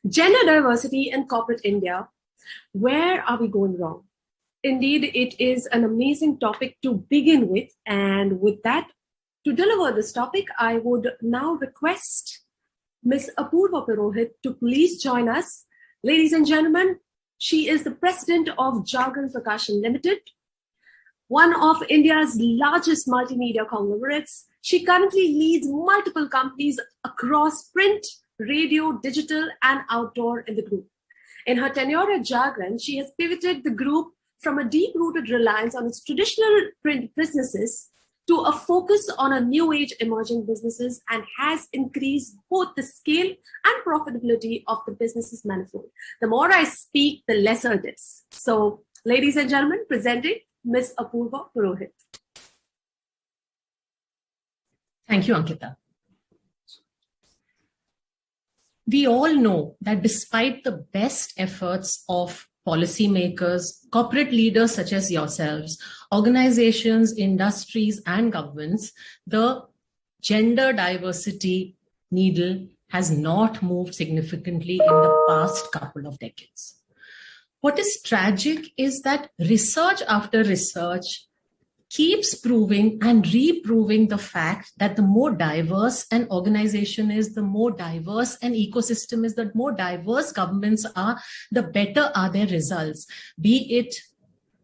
Gender diversity in corporate India. Where are we going wrong? Indeed, it is an amazing topic to begin with. And with that, to deliver this topic, I would now request Ms. Apurva Purohit to please join us. Ladies and gentlemen, she is the president of Jagran Prakashan Limited, one of India's largest multimedia conglomerates. She currently leads multiple companies across print, radio, digital, and outdoor in the group. In her tenure at Jagran, she has pivoted the group from a deep-rooted reliance on its traditional print businesses to a focus on a new age emerging businesses and has increased both the scale and profitability of the business's manifold. The more I speak, the lesser it is. So, ladies and gentlemen, presenting Ms. Apurva Purohit. Thank you, Ankita. We all know that despite the best efforts of policymakers, corporate leaders such as yourselves, organizations, industries, and governments, the gender diversity needle has not moved significantly in the past couple of decades. What is tragic is that research after research keeps proving and reproving the fact that the more diverse an organization is, the more diverse an ecosystem is, the more diverse governments are, the better are their results, be it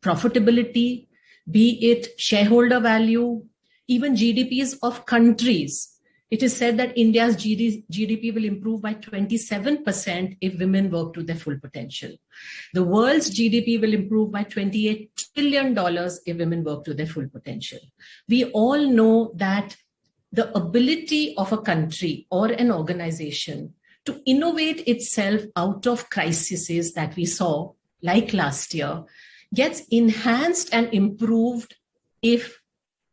profitability, be it shareholder value, even GDPs of countries. It is said that India's GDP will improve by 27% if women work to their full potential. The world's GDP will improve by $28 trillion if women work to their full potential. We all know that the ability of a country or an organization to innovate itself out of crises that we saw, like last year, gets enhanced and improved if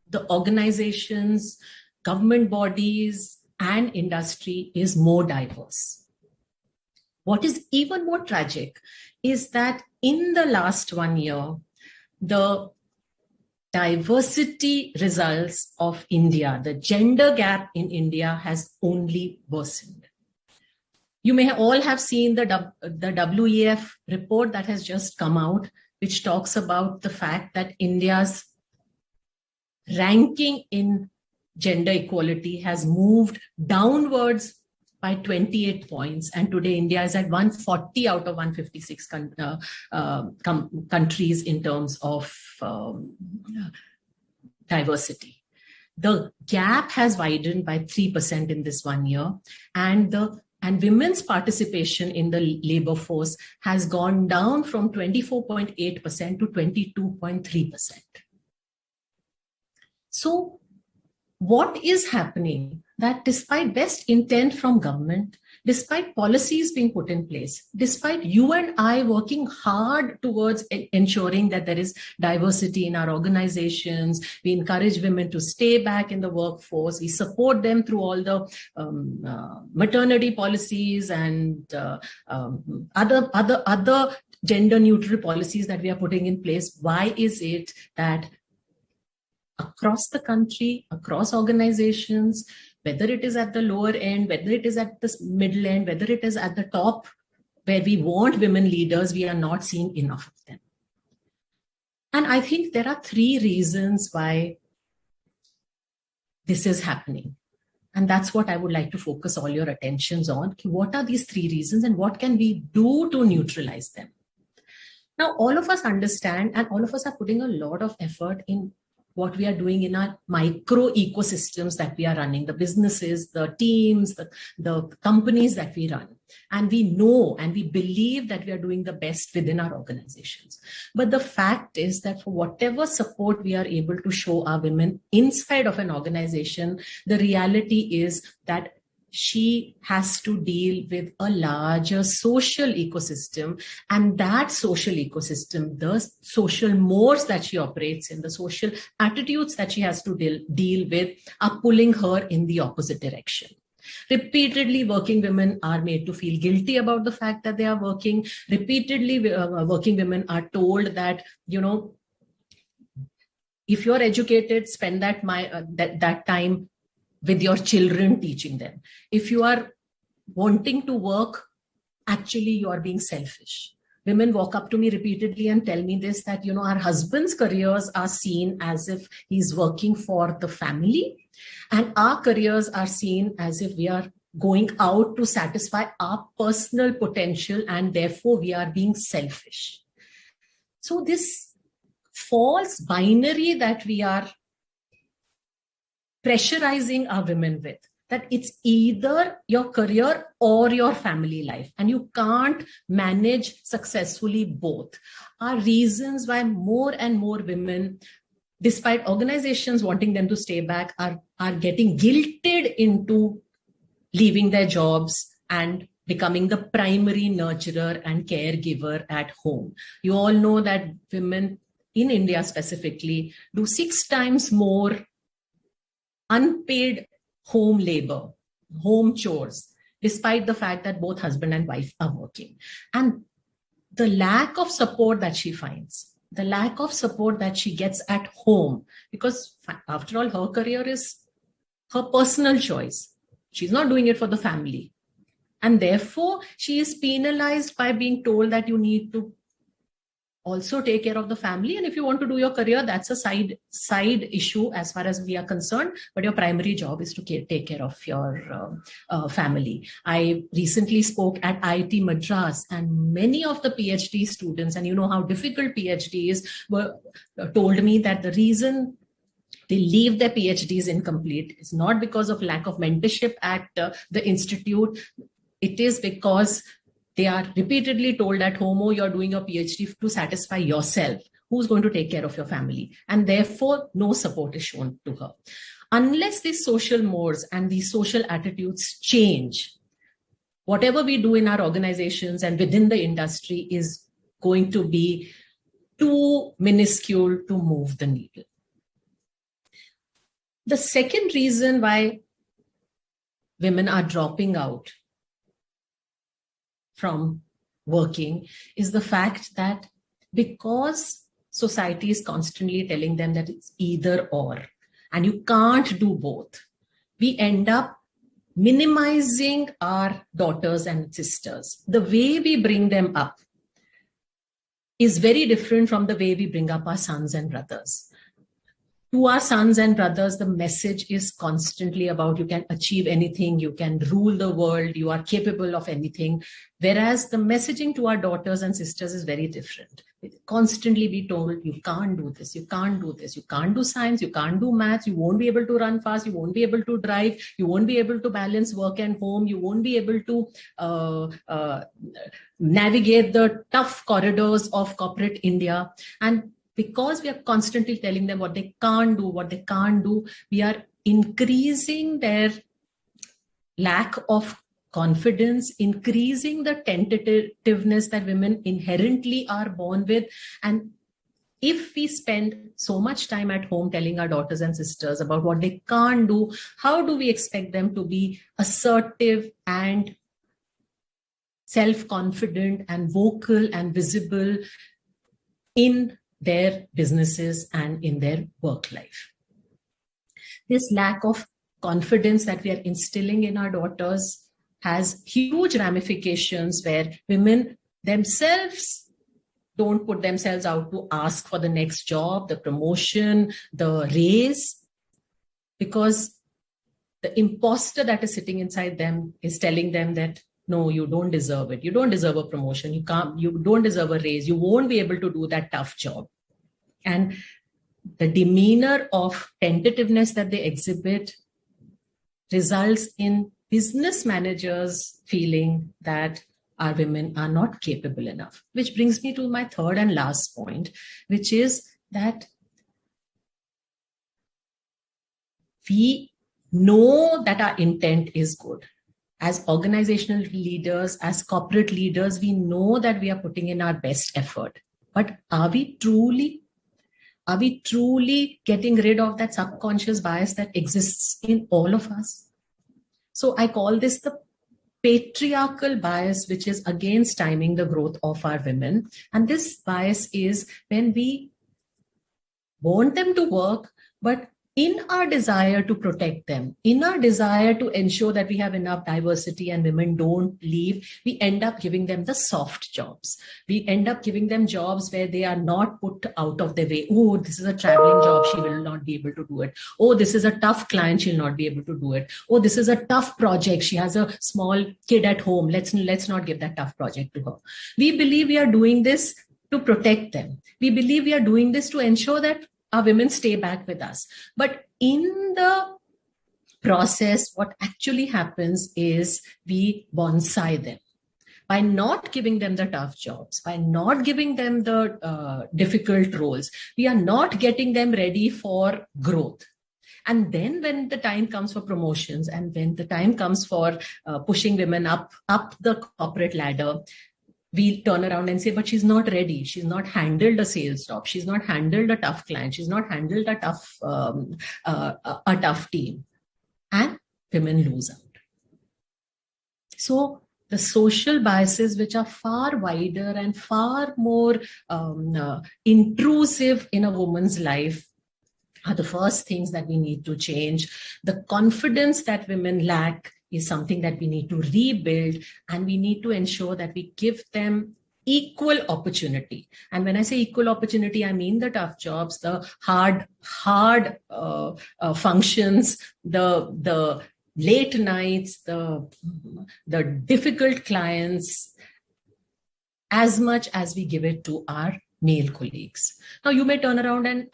the organizations, government bodies, and industry is more diverse. What is even more tragic is that in the last 1 year, the diversity results of India, the gender gap in India has only worsened. You may all have seen the WEF report that has just come out, which talks about the fact that India's ranking in gender equality has moved downwards by 28 points. And today India is at 140 out of 156 countries in terms of diversity. The gap has widened by 3% in this 1 year. And women's participation in the labor force has gone down from 24.8% to 22.3%. So, what is happening that despite best intent from government, despite policies being put in place, despite you and I working hard towards ensuring that there is diversity in our organizations, we encourage women to stay back in the workforce, we support them through all the maternity policies and other gender neutral policies that we are putting in place, why is it that across the country, across organizations, whether it is at the lower end, whether it is at the middle end, whether it is at the top, where we want women leaders, we are not seeing enough of them? And I think there are 3 reasons why this is happening. And that's what I would like to focus all your attentions on. What are these 3 reasons and what can we do to neutralize them? Now, all of us understand and all of us are putting a lot of effort in what we are doing in our micro ecosystems that we are running, the businesses, the teams, the companies that we run. And we know and we believe that we are doing the best within our organizations. But the fact is that for whatever support we are able to show our women inside of an organization, the reality is that she has to deal with a larger social ecosystem, and that social ecosystem, the social modes that she operates in, the social attitudes that she has to deal with are pulling her in the opposite direction. Repeatedly, working women are made to feel guilty about the fact that they are working. Repeatedly, working women are told that, if you're educated, spend that time with your children teaching them. If you are wanting to work, actually you are being selfish. Women walk up to me repeatedly and tell me this, that, our husband's careers are seen as if he's working for the family, and our careers are seen as if we are going out to satisfy our personal potential, and therefore we are being selfish. So this false binary that we are pressurizing our women with, that it's either your career or your family life, and you can't manage successfully both, are reasons why more and more women, despite organizations wanting them to stay back, are getting guilted into leaving their jobs and becoming the primary nurturer and caregiver at home. You all know that women in India specifically do 6 times more unpaid home labor, home chores, despite the fact that both husband and wife are working. And the lack of support that she finds, the lack of support that she gets at home, because after all, her career is her personal choice. She's not doing it for the family. And therefore, she is penalized by being told that you need to also take care of the family. And if you want to do your career, that's a side issue as far as we are concerned. But your primary job is to take care of your family. I recently spoke at IIT Madras, and many of the PhD students, and you know how difficult PhD is, were told me that the reason they leave their PhDs incomplete is not because of lack of mentorship at the institute. It is because they are repeatedly told at home, oh, you're doing your PhD to satisfy yourself. Who's going to take care of your family? And therefore, no support is shown to her. Unless these social mores and these social attitudes change, whatever we do in our organizations and within the industry is going to be too minuscule to move the needle. The second reason why women are dropping out from working is the fact that because society is constantly telling them that it's either or, and you can't do both, we end up minimizing our daughters and sisters. The way we bring them up is very different from the way we bring up our sons and brothers. To our sons and brothers, the message is constantly about you can achieve anything, you can rule the world, you are capable of anything. Whereas the messaging to our daughters and sisters is very different. We constantly be told, you can't do this, you can't do this, you can't do science, you can't do maths, you won't be able to run fast, you won't be able to drive, you won't be able to balance work and home, you won't be able to navigate the tough corridors of corporate India. And because we are constantly telling them what they can't do, we are increasing their lack of confidence, increasing the tentativeness that women inherently are born with. And if we spend so much time at home telling our daughters and sisters about what they can't do, how do we expect them to be assertive and self-confident and vocal and visible in their businesses and in their work life? This lack of confidence that we are instilling in our daughters has huge ramifications where women themselves don't put themselves out to ask for the next job, the promotion, the raise, because the imposter that is sitting inside them is telling them that, no, you don't deserve it. You don't deserve a promotion. You don't deserve a raise. You won't be able to do that tough job. And the demeanor of tentativeness that they exhibit results in business managers feeling that our women are not capable enough. Which brings me to my third and last point, which is that we know that our intent is good. As organizational leaders, as corporate leaders, we know that we are putting in our best effort. But are we truly getting rid of that subconscious bias that exists in all of us? So I call this the patriarchal bias, which is again stymieing the growth of our women. And this bias is when we want them to work, but in our desire to protect them, in our desire to ensure that we have enough diversity and women don't leave, we end up giving them the soft jobs. We end up giving them jobs where they are not put out of their way. Oh, this is a traveling job, she will not be able to do it. Oh, this is a tough client, she'll not be able to do it. Oh, this is a tough project, she has a small kid at home, let's not give that tough project to her. We believe we are doing this to protect them. We believe we are doing this to ensure that our women stay back with us. But in the process, what actually happens is we bonsai them. By not giving them the tough jobs, by not giving them the difficult roles, we are not getting them ready for growth. And then when the time comes for promotions and when the time comes for pushing women up the corporate ladder, we turn around and say, but she's not ready. She's not handled a sales job. She's not handled a tough client. She's not handled a tough team. And women lose out. So the social biases, which are far wider and far more intrusive in a woman's life, are the first things that we need to change. The confidence that women lack is something that we need to rebuild, and we need to ensure that we give them equal opportunity. And when I say equal opportunity, I mean the tough jobs, the hard functions, the late nights, the difficult clients, as much as we give it to our male colleagues. Now, you may turn around and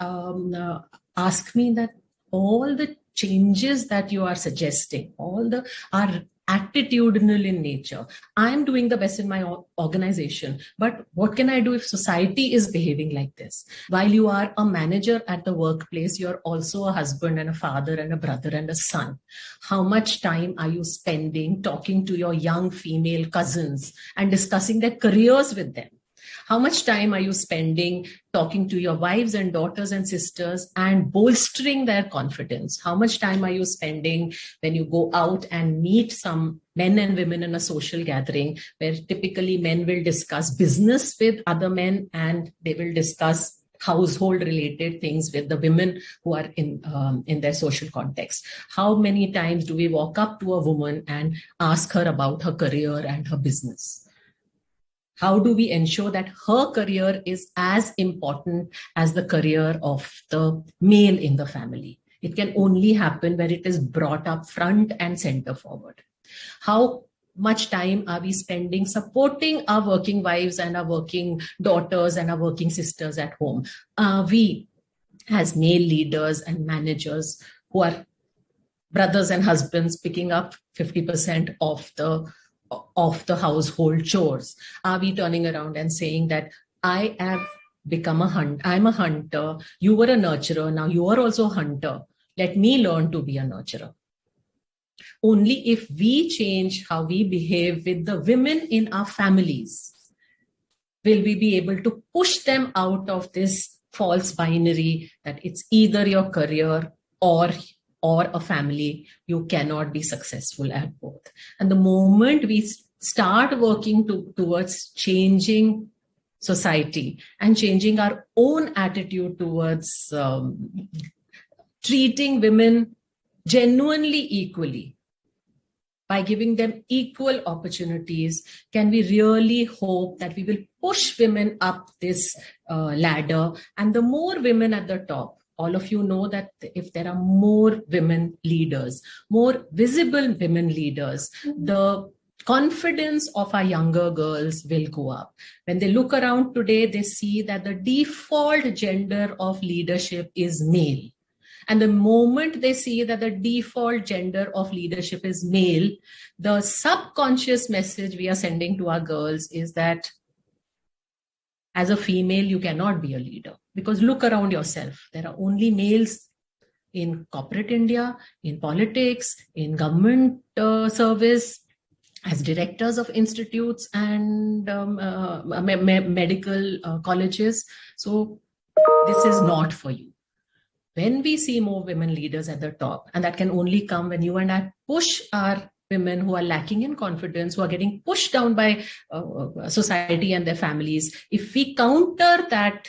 ask me that all the changes that you are suggesting, are attitudinal in nature. I'm doing the best in my organization, but what can I do if society is behaving like this? While you are a manager at the workplace, you're also a husband and a father and a brother and a son. How much time are you spending talking to your young female cousins and discussing their careers with them? How much time are you spending talking to your wives and daughters and sisters and bolstering their confidence? How much time are you spending when you go out and meet some men and women in a social gathering where typically men will discuss business with other men and they will discuss household related things with the women who are in their social context? How many times do we walk up to a woman and ask her about her career and her business? How do we ensure that her career is as important as the career of the male in the family? It can only happen when it is brought up front and center forward. How much time are we spending supporting our working wives and our working daughters and our working sisters at home? We, as male leaders and managers who are brothers and husbands, picking up 50% of the household chores? Are we turning around and saying that I have become I'm a hunter, you were a nurturer, now you are also a hunter, let me learn to be a nurturer? Only if we change how we behave with the women in our families will we be able to push them out of this false binary that it's either your career or a family. You cannot be successful at both. And the moment we start working towards changing society and changing our own attitude towards treating women genuinely equally, by giving them equal opportunities, can we really hope that we will push women up this ladder? And the more women at the top, all of you know that if there are more women leaders, more visible women leaders, the confidence of our younger girls will go up. When they look around today, they see that the default gender of leadership is male. And the moment they see that the default gender of leadership is male, the subconscious message we are sending to our girls is that as a female, you cannot be a leader. Because look around yourself. There are only males in corporate India, in politics, in government service, as directors of institutes and medical colleges. So this is not for you. When we see more women leaders at the top, and that can only come when you and I push our women who are lacking in confidence, who are getting pushed down by society and their families, if we counter that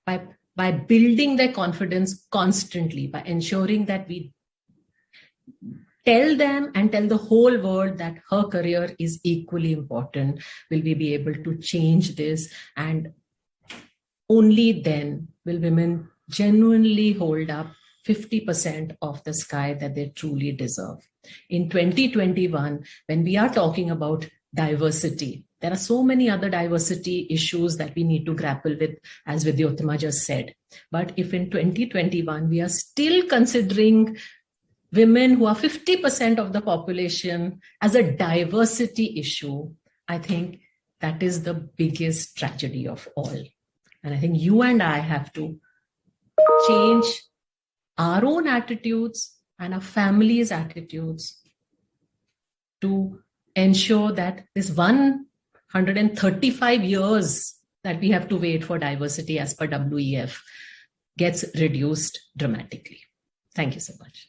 by by building their confidence constantly, by ensuring that we tell them and tell the whole world that her career is equally important, will we be able to change this. And only then will women genuinely hold up 50% of the sky that they truly deserve. In 2021, when we are talking about diversity, there are so many other diversity issues that we need to grapple with, as Vidyottama just said. But if in 2021, we are still considering women who are 50% of the population as a diversity issue, I think that is the biggest tragedy of all. And I think you and I have to change our own attitudes and our families' attitudes to ensure that this 135 years that we have to wait for diversity as per WEF gets reduced dramatically. Thank you so much.